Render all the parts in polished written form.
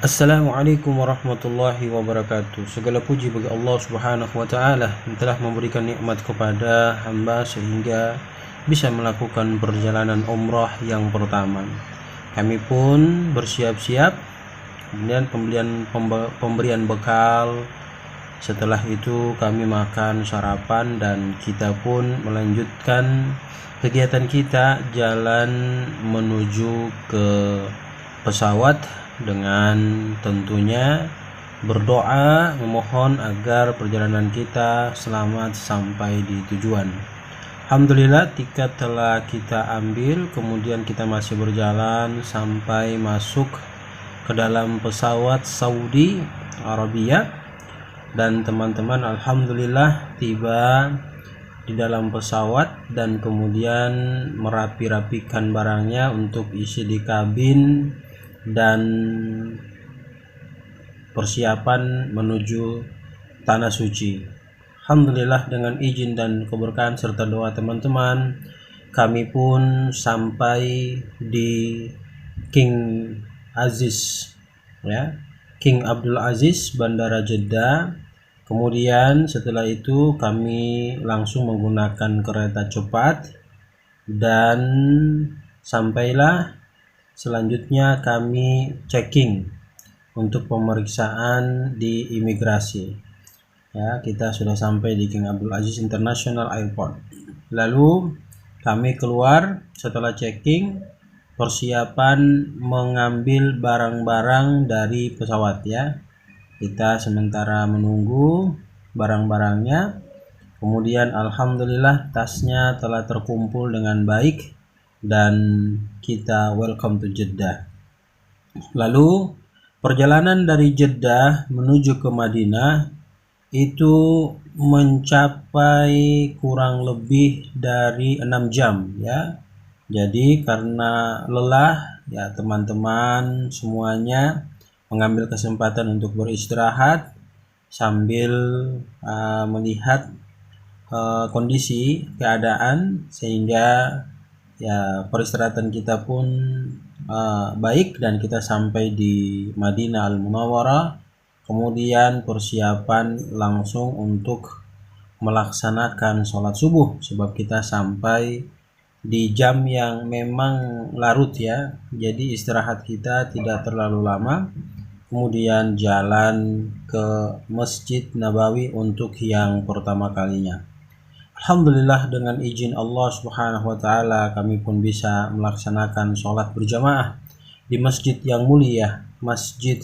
Assalamualaikum warahmatullahi wabarakatuh. Segala puji bagi Allah Subhanahu wa taala yang telah memberikan nikmat kepada hamba sehingga bisa melakukan perjalanan umrah yang pertama. Kami pun bersiap-siap, kemudian pemberian bekal. Setelah itu kami makan sarapan dan kita pun melanjutkan kegiatan kita jalan menuju ke pesawat dengan tentunya berdoa memohon agar perjalanan kita selamat sampai di tujuan. Alhamdulillah tiket telah kita ambil, kemudian kita masih berjalan sampai masuk ke dalam pesawat Saudi Arabia dan teman-teman alhamdulillah tiba di dalam pesawat dan kemudian merapi-rapikan barangnya untuk isi di kabin dan persiapan menuju tanah suci. Alhamdulillah dengan izin dan keberkahan serta doa teman-teman, kami pun sampai di King Aziz King Abdul Aziz Bandara Jeddah. Kemudian setelah itu kami langsung menggunakan kereta cepat dan sampailah selanjutnya kami checking untuk pemeriksaan di imigrasi. Kita sudah sampai di King Abdul Aziz International Airport. Lalu kami keluar setelah checking, persiapan mengambil barang-barang dari pesawat Kita sementara menunggu barang-barangnya. Kemudian alhamdulillah tasnya telah terkumpul dengan baik dan kita welcome to Jeddah. Lalu perjalanan dari Jeddah menuju ke Madinah itu mencapai kurang lebih dari 6 jam Jadi karena lelah teman-teman semuanya mengambil kesempatan untuk beristirahat sambil melihat kondisi keadaan sehingga peristirahatan kita pun baik dan kita sampai di Madinah Al-Munawwarah. Kemudian persiapan langsung untuk melaksanakan sholat subuh sebab kita sampai di jam yang memang larut jadi istirahat kita tidak terlalu lama. Kemudian jalan ke Masjid Nabawi untuk yang pertama kalinya. Alhamdulillah dengan izin Allah Subhanahu wa taala kami pun bisa melaksanakan sholat berjamaah di masjid yang mulia, masjid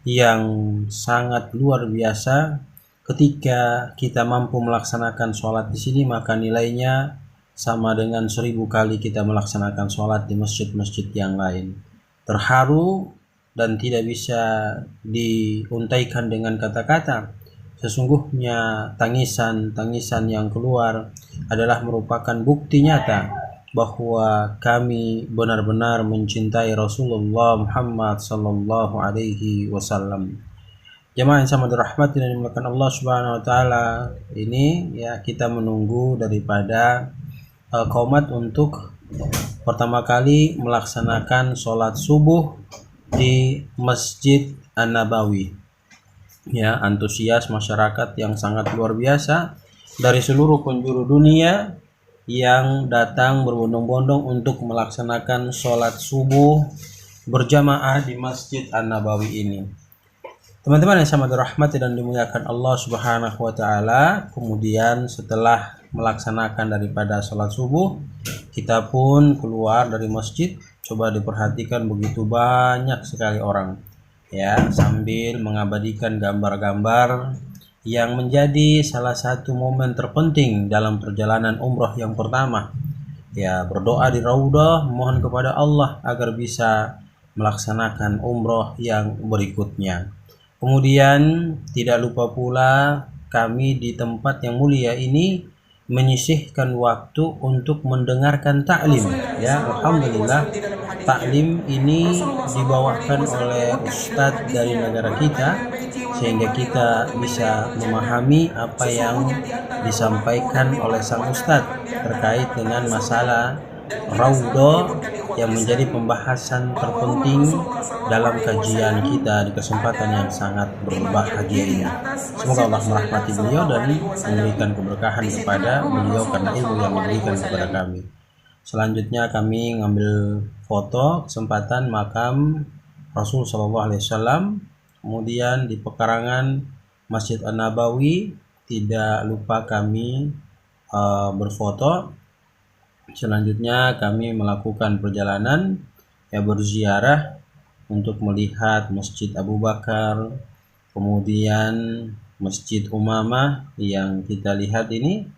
yang sangat luar biasa. Ketika kita mampu melaksanakan sholat di sini maka nilainya sama dengan 1000 kali kita melaksanakan sholat di masjid-masjid yang lain. Terharu dan tidak bisa diuntaikan dengan kata-kata. Sesungguhnya tangisan yang keluar adalah merupakan bukti nyata bahwa kami benar-benar mencintai Rasulullah Muhammad sallallahu alaihi wasallam. Jemaah yang sama dirahmati dan dimuliakan Allah Subhanahu wa taala, ini kita menunggu daripada qomat untuk pertama kali melaksanakan sholat subuh di Masjid An-Nabawi. Antusias masyarakat yang sangat luar biasa dari seluruh penjuru dunia yang datang berbondong-bondong untuk melaksanakan sholat subuh berjamaah di Masjid An-Nabawi ini. Teman-teman yang sama dirahmati dan dimuliakan Allah Subhanahu wa taala, kemudian setelah melaksanakan daripada sholat subuh, kita pun keluar dari masjid. Coba diperhatikan begitu banyak sekali orang sambil mengabadikan gambar-gambar yang menjadi salah satu momen terpenting dalam perjalanan umroh yang pertama. Berdoa di Raudhah, mohon kepada Allah agar bisa melaksanakan umroh yang berikutnya. Kemudian tidak lupa pula kami di tempat yang mulia ini menyisihkan waktu untuk mendengarkan taklim. Alhamdulillah taklim ini dibawakan oleh ustadz dari negara kita sehingga kita bisa memahami apa yang disampaikan oleh sang ustadz terkait dengan masalah Raudhah yang menjadi pembahasan terpenting dalam kajian kita di kesempatan yang sangat berbahagia ini. Semoga Allah merahmati beliau dan memberikan keberkahan kepada beliau karena ilmu yang diberikan kepada kami. Selanjutnya kami ngambil foto kesempatan makam Rasul Shallallahu Alaihi Wasallam. Kemudian di pekarangan Masjid An-Nabawi tidak lupa kami berfoto. Selanjutnya kami melakukan perjalanan berziarah untuk melihat Masjid Abu Bakar, kemudian Masjid Umamah yang kita lihat ini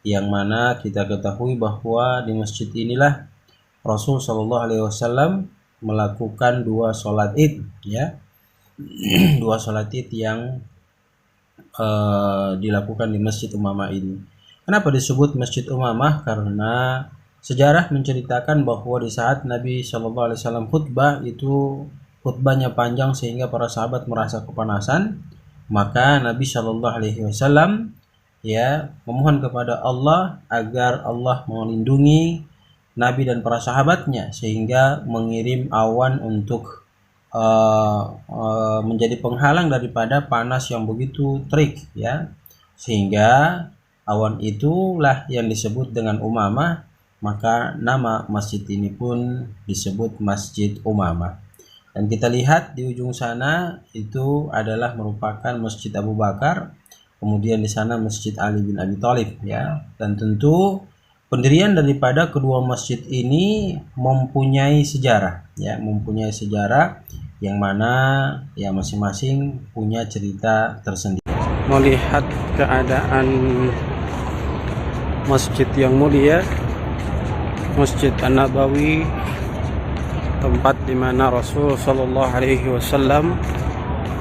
yang mana kita ketahui bahwa di masjid inilah Rasul Shallallahu Alaihi Wasallam melakukan 2 sholat id, 2 sholat id yang dilakukan di Masjid Umamah ini. Kenapa disebut Masjid Umamah? Karena sejarah menceritakan bahwa di saat Nabi Shallallahu Alaihi Wasallam khutbah itu khutbahnya panjang sehingga para sahabat merasa kepanasan, maka Nabi Shallallahu Alaihi Wasallam memohon kepada Allah agar Allah melindungi Nabi dan para sahabatnya sehingga mengirim awan untuk menjadi penghalang daripada panas yang begitu terik, sehingga awan itulah yang disebut dengan Umamah, maka nama masjid ini pun disebut Masjid Umamah. Dan kita lihat di ujung sana itu adalah merupakan Masjid Abu Bakar, kemudian di sana Masjid Ali bin Abi Thalib, Dan tentu pendirian daripada kedua masjid ini mempunyai sejarah, mempunyai sejarah yang mana masing-masing punya cerita tersendiri. Melihat keadaan masjid yang mulia, Masjid An-Nabawi, tempat di mana Rasul Shallallahu Alaihi Wasallam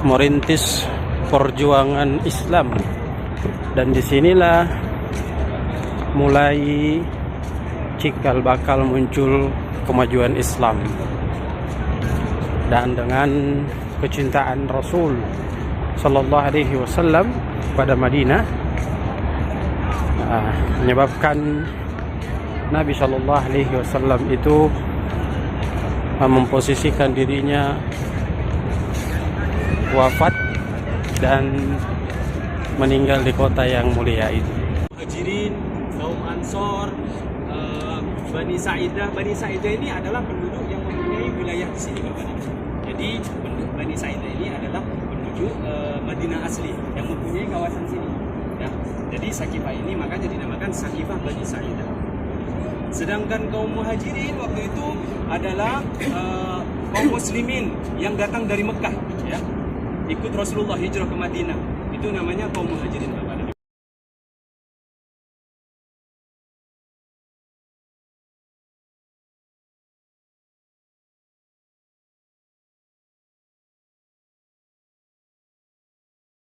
merintis perjuangan Islam, dan disinilah mulai cikal bakal muncul kemajuan Islam. Dan dengan kecintaan Rasul Sallallahu Alaihi Wasallam pada Madinah menyebabkan Nabi Sallallahu Alaihi Wasallam itu memposisikan dirinya wafat dan meninggal di kota yang mulia itu. Muhajirin, kaum Ansor, Bani Sa'idah. Bani Sa'idah ini adalah penduduk yang mempunyai wilayah di sini, Bapak. Jadi penduduk Bani Sa'idah ini adalah penduduk Madinah asli yang mempunyai kawasan sini. Jadi Sakifah ini makanya dinamakan Sakifah Bani Sa'idah. Sedangkan kaum Muhajirin waktu itu adalah kaum muslimin yang datang dari Mekah, ikut Rasulullah hijrah ke Madinah. Itu namanya kaum Muhajirin, Bapak.